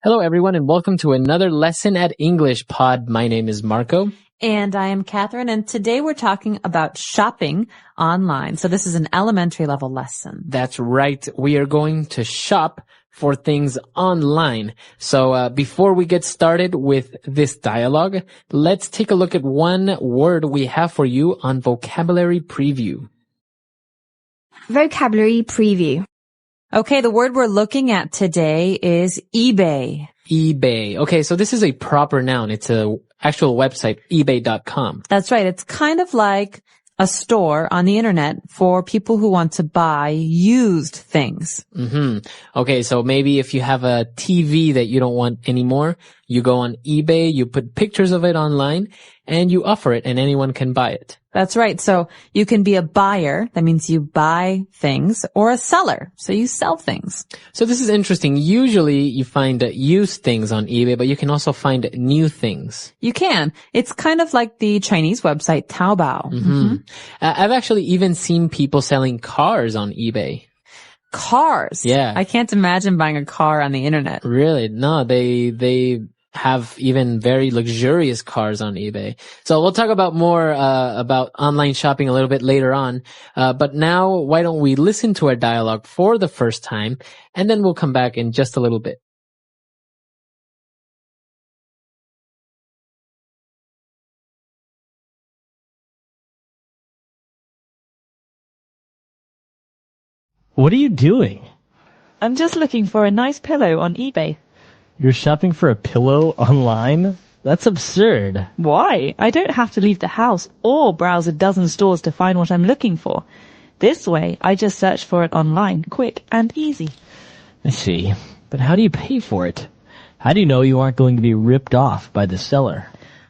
Hello, everyone, and welcome to another lesson at English Pod. My name is Marco. And I am Catherine, and today we're talking about shopping online. So this is an elementary level lesson. That's right. We are going to shop for things online. So before we get started with this dialogue, let's take a look at one word we have for you on Vocabulary Preview. Vocabulary Preview. Okay, the word we're looking at today is eBay. eBay. Okay, so this is a proper noun. It's a actual website, ebay.com. That's right. It's kind of like a store on the internet for people who want to buy used things. Okay, so maybe if you have a TV that you don't want anymore, you go on eBay, you put pictures of it online, and you offer it, and anyone can buy it. That's right. So you can be a buyer. That means you buy things, or a seller. So you sell things. So this is interesting. Usually you find used things on eBay, but you can also find new things. You can. It's kind of like the Chinese website Taobao. I've actually even seen people selling cars on eBay. Cars? Yeah. I can't imagine buying a car on the internet. Really? No, they have even very luxurious cars on eBay. So we'll talk about more about online shopping a little bit later on. But now, why don't we listen to our dialogue for the first time, and then we'll come back in just a little bit. What are you doing? I'm just looking for a nice pillow on eBay. You're shopping for a pillow online? That's absurd. Why? I don't have to leave the house or browse a dozen stores to find what I'm looking for. This way, I just search for it online, quick and easy. I see. But how do you pay for it? How do you know you aren't going to be ripped off by the seller?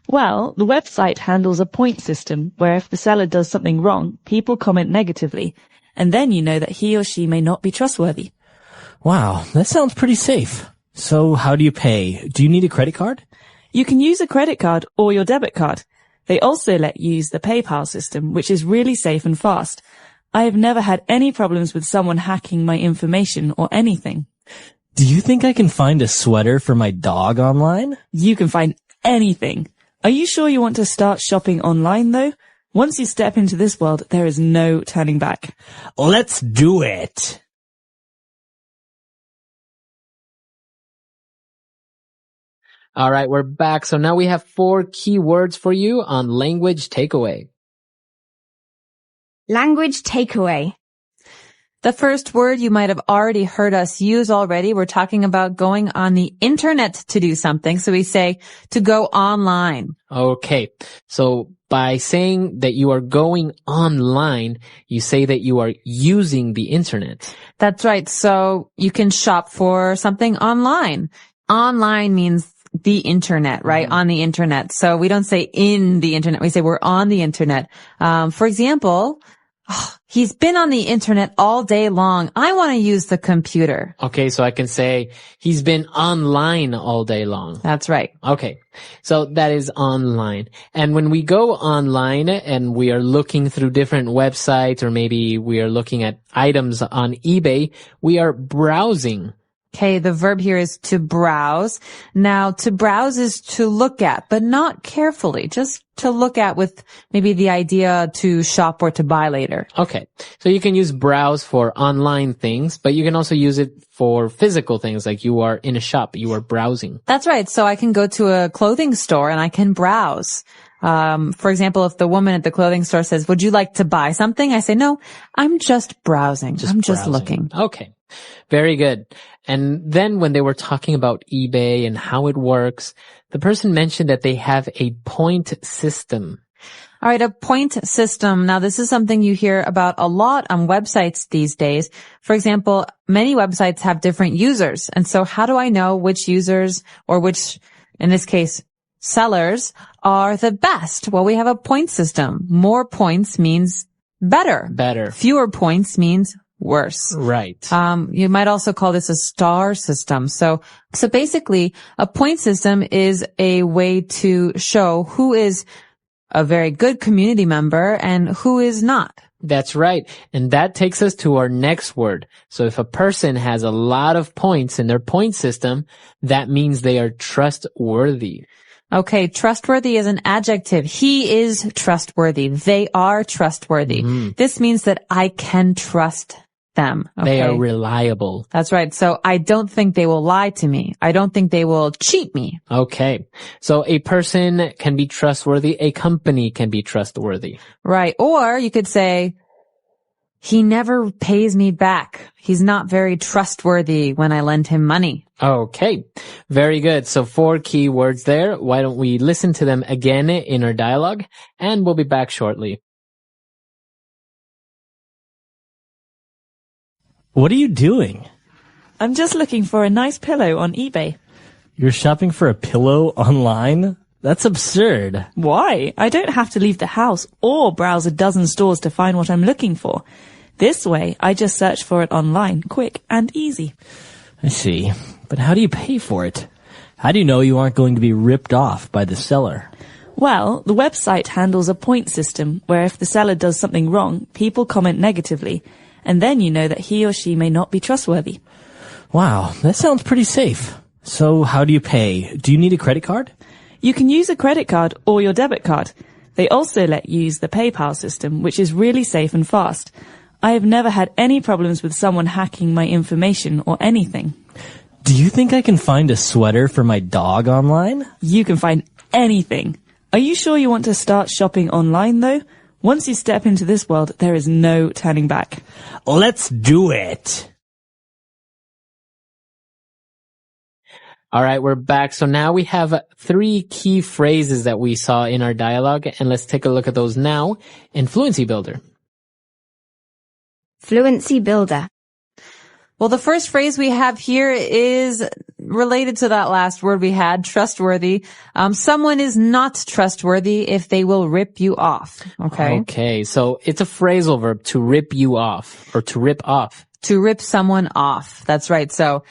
Well, the website handles a point system where if the seller does something wrong, people comment negatively. And then you know that he or she may not be trustworthy. Wow, that sounds pretty safe. So how do you pay? Do you need a credit card? You can use a credit card or your debit card. They also let you use the PayPal system, which is really safe and fast. I have never had any problems with someone hacking my information or anything. Do you think I can find a sweater for my dog online? You can find anything. Are you sure you want to start shopping online, though? Once you step into this world, there is no turning back. Let's do it! All right, we're back. So now we have 4 key words for you on Language Takeaway. Language Takeaway. The first word you might have already heard us use already. We're talking about going on the internet to do something. So we say to go online. Okay, so by saying that you are going online, you say that you are using the internet. That's right. So you can shop for something online. Online means the internet, right? On the internet. So we don't say in the internet. We say we're on the internet. For example, he's been on the internet all day long. I want to use the computer. Okay, so I can say he's been online all day long. That's right. Okay, so that is online. And when we go online and we are looking through different websites, or maybe we are looking at items on eBay, we are browsing. Okay, the verb here is to browse. Now, to browse is to look at, but not carefully, just to look at with maybe the idea to shop or to buy later. Okay, so you can use browse for online things, but you can also use it for physical things, like you are in a shop, you are browsing. That's right. So I can go to a clothing store and I can browse. For example, if the woman at the clothing store says, would you like to buy something? I say, no, I'm just browsing. I'm just looking. Okay. Very good. And then when they were talking about eBay and how it works, the person mentioned that they have a point system. All right, a point system. Now, this is something you hear about a lot on websites these days. For example, many websites have different users. And so how do I know which users, or which, in this case, sellers, are the best? Well, we have a point system. More points means better. Better. Fewer points means worse. Right. You might also call this a star system. So basically, a point system is a way to show who is a very good community member and who is not. That's right. And that takes us to our next word. So if a person has a lot of points in their point system, that means they are trustworthy. Okay, trustworthy is an adjective. He is trustworthy. They are trustworthy. This means that I can trust them. Okay? They are reliable. That's right. So I don't think they will lie to me. I don't think they will cheat me. Okay. So a person can be trustworthy. A company can be trustworthy. Right. Or you could say, he never pays me back. He's not very trustworthy when I lend him money. Okay. Very good. So 4 key words there. Why don't we listen to them again in our dialogue, and we'll be back shortly. What are you doing? I'm just looking for a nice pillow on eBay. You're shopping for a pillow online? That's absurd. Why? I don't have to leave the house or browse a dozen stores to find what I'm looking for. This way, I just search for it online, quick and easy. I see. But how do you pay for it? How do you know you aren't going to be ripped off by the seller? Well, the website handles a point system where if the seller does something wrong, people comment negatively, and then you know that he or she may not be trustworthy. Wow, that sounds pretty safe. So how do you pay? Do you need a credit card? You can use a credit card or your debit card. They also let you use the PayPal system, which is really safe and fast. I have never had any problems with someone hacking my information or anything. Do you think I can find a sweater for my dog online? You can find anything. Are you sure you want to start shopping online, though? Once you step into this world, there is no turning back. Let's do it! All right, we're back. So now we have 3 key phrases that we saw in our dialogue, and let's take a look at those now in Fluency Builder. Fluency Builder. Well, the first phrase we have here is related to that last word we had, trustworthy. Someone is not trustworthy if they will rip you off. Okay. Okay, so it's a phrasal verb, to rip you off, or to rip off. To rip someone off. That's right. So,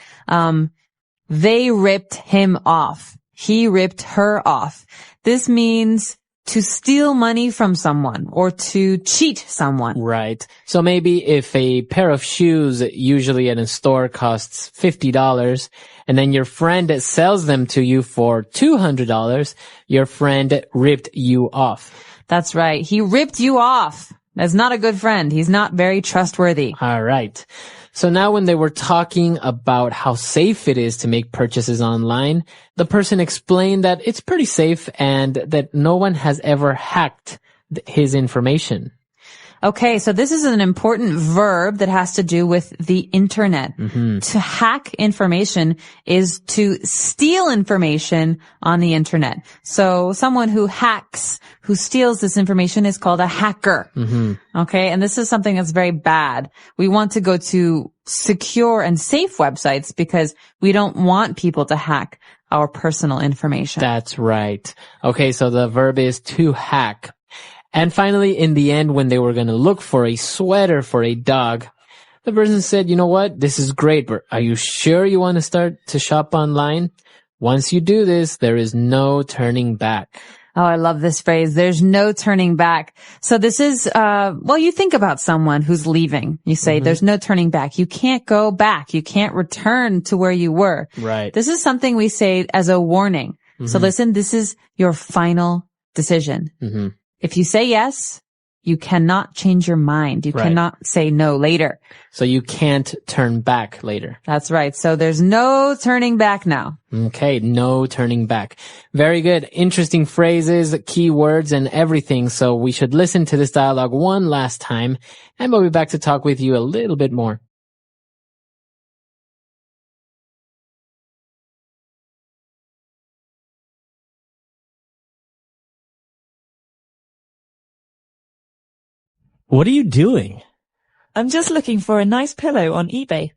they ripped him off. He ripped her off. This means to steal money from someone or to cheat someone. Right. So maybe if a pair of shoes usually at a store costs $50 and then your friend sells them to you for $200, your friend ripped you off. That's right. He ripped you off. That's not a good friend. He's not very trustworthy. All right. So now when they were talking about how safe it is to make purchases online, the person explained that it's pretty safe and that no one has ever hacked his information. Okay, so this is an important verb that has to do with the internet. To hack information is to steal information on the internet. So someone who hacks, who steals this information is called a hacker. Okay, and this is something that's very bad. We want to go to secure and safe websites because we don't want people to hack our personal information. That's right. Okay, so the verb is to hack. And finally, in the end, when they were going to look for a sweater for a dog, the person said, you know what? This is great, but are you sure you want to start to shop online? Once you do this, there is no turning back. Oh, I love this phrase. There's no turning back. So this is, well, you think about someone who's leaving. You say, there's no turning back. You can't go back. You can't return to where you were. Right. This is something we say as a warning. So listen, this is your final decision. If you say yes, you cannot change your mind. You cannot say no later. So you can't turn back later. That's right. So there's no turning back now. Okay, no turning back. Very good. Interesting phrases, key words, and everything. So we should listen to this dialogue one last time, and we'll be back to talk with you a little bit more. What are you doing? I'm just looking for a nice pillow on eBay.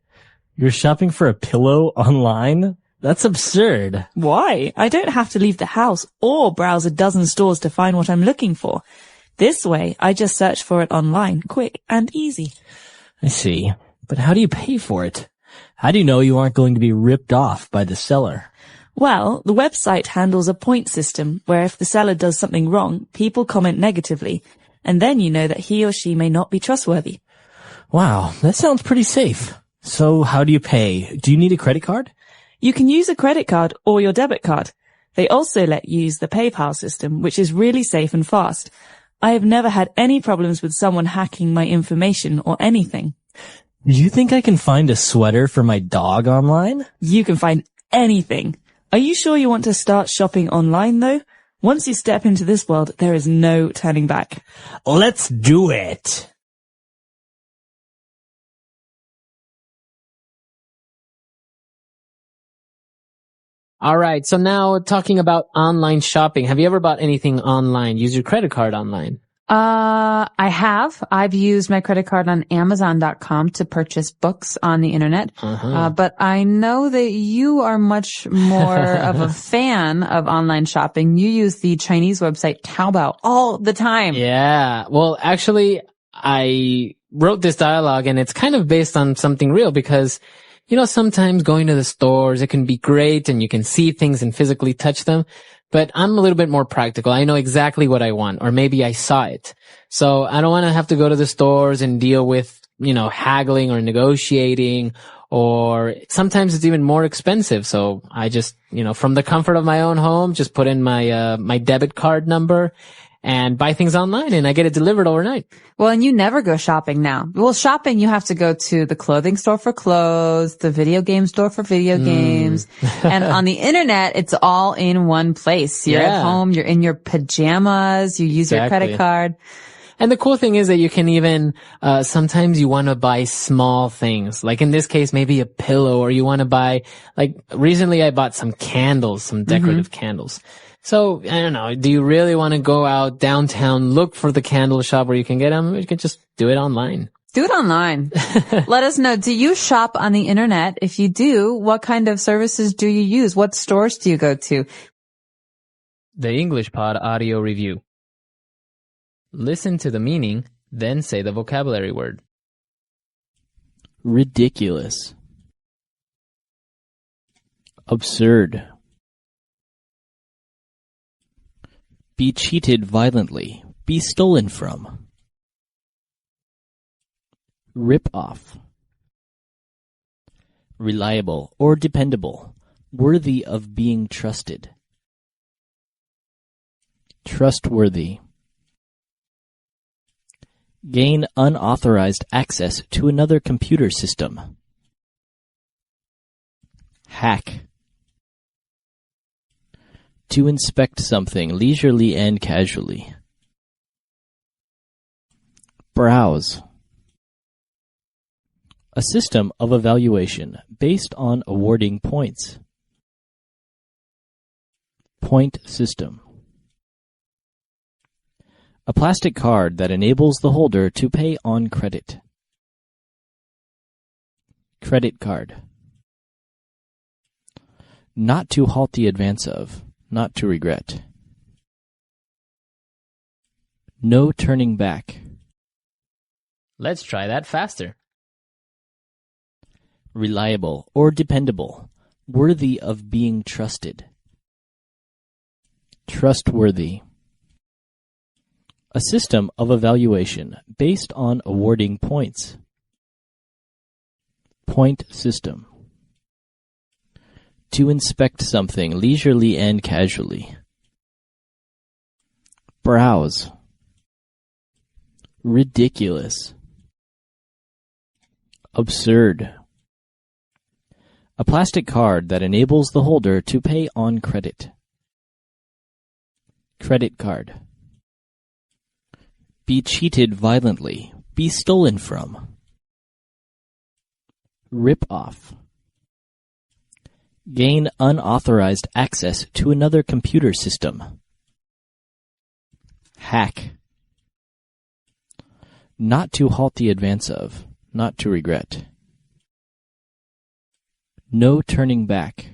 You're shopping for a pillow online? That's absurd. Why? I don't have to leave the house or browse a dozen stores to find what I'm looking for. This way, I just search for it online, quick and easy. I see. But how do you pay for it? How do you know you aren't going to be ripped off by the seller? Well, the website handles a point system where if the seller does something wrong, people comment negatively, and then you know that he or she may not be trustworthy. Wow, that sounds pretty safe. So how do you pay? Do you need a credit card? You can use a credit card or your debit card. They also let you use the PayPal system, which is really safe and fast. I have never had any problems with someone hacking my information or anything. Do you think I can find a sweater for my dog online? You can find anything. Are you sure you want to start shopping online though? Once you step into this world, there is no turning back. Let's do it! All right. So now talking about online shopping. Have you ever bought anything online? Use your credit card online? I have. I've used my credit card on Amazon.com to purchase books on the internet. But I know that you are much more of a fan of online shopping. You use the Chinese website Taobao all the time. Yeah. Well, actually, I wrote this dialogue and it's kind of based on something real because, you know, sometimes going to the stores, it can be great and you can see things and physically touch them. But I'm a little bit more practical. I know exactly what I want, or maybe I saw it. So I don't want to have to go to the stores and deal with, you know, haggling or negotiating, or sometimes it's even more expensive. So I just, you know, from the comfort of my own home, just put in my, my debit card number and buy things online and I get it delivered overnight. Well, and you never go shopping now. Well, shopping, you have to go to the clothing store for clothes, the video game store for video games. And on the internet, it's all in one place. You're at home, you're in your pajamas, you use your credit card. And the cool thing is that you can even, sometimes you want to buy small things. Like in this case, maybe a pillow, or you want to buy, like recently I bought some candles, some decorative candles. So, I don't know, do you really want to go out downtown, look for the candle shop where you can get them? You can just do it online. Do it online. Let us know. Do you shop on the internet? If you do, what kind of services do you use? What stores do you go to? The English Pod Audio Review. Listen to the meaning, then say the vocabulary word. Ridiculous. Absurd. Be cheated violently. Be stolen from. Rip off. Reliable or dependable. Worthy of being trusted. Trustworthy. Gain unauthorized access to another computer system. Hack. To inspect something leisurely and casually. Browse. A system of evaluation based on awarding points. Point system. A plastic card that enables the holder to pay on credit. Credit card. Not to halt the advance of. Not to regret. No turning back. Let's try that faster. Reliable or dependable. Worthy of being trusted. Trustworthy. A system of evaluation based on awarding points. Point system. To inspect something leisurely and casually. Browse. Ridiculous. Absurd. A plastic card that enables the holder to pay on credit. Credit card. Be cheated violently. Be stolen from. Rip off. Gain unauthorized access to another computer system. Hack. Not to halt the advance of. Not to regret. No turning back.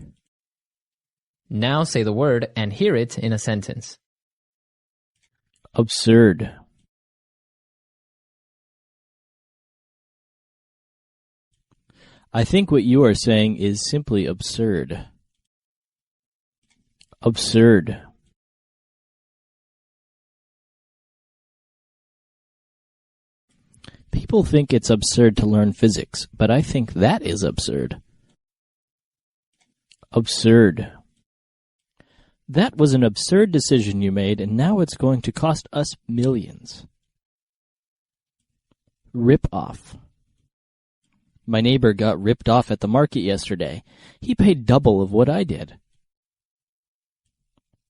Now say the word and hear it in a sentence. Absurd. I think what you are saying is simply absurd. Absurd. People think it's absurd to learn physics, but I think that is absurd. Absurd. That was an absurd decision you made, and now it's going to cost us millions. Rip off. My neighbor got ripped off at the market yesterday. He paid double of what I did.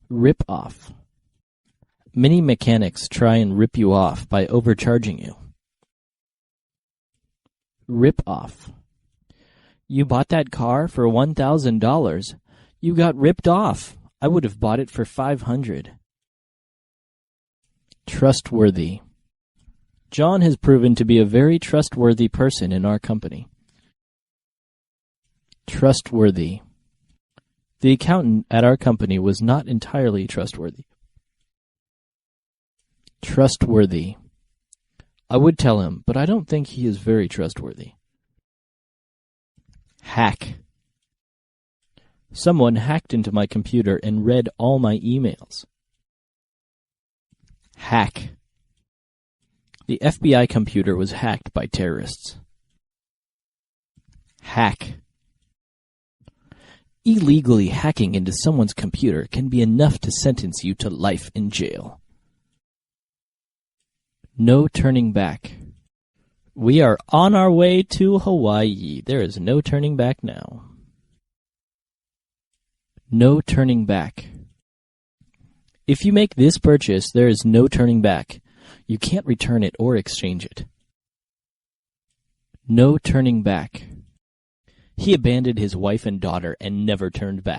Rip off. Many mechanics try and rip you off by overcharging you. Rip off. You bought that car for $1,000. You got ripped off. I would have bought it for $500. Trustworthy. John has proven to be a very trustworthy person in our company. Trustworthy. The accountant at our company was not entirely trustworthy. Trustworthy. I would tell him, but I don't think he is very trustworthy. Hack. Someone hacked into my computer and read all my emails. Hack. The FBI computer was hacked by terrorists. Hack. Illegally hacking into someone's computer can be enough to sentence you to life in jail. No turning back. We are on our way to Hawaii. There is no turning back now. No turning back. If you make this purchase, there is no turning back. You can't return it or exchange it. No turning back. He abandoned his wife and daughter and never turned back.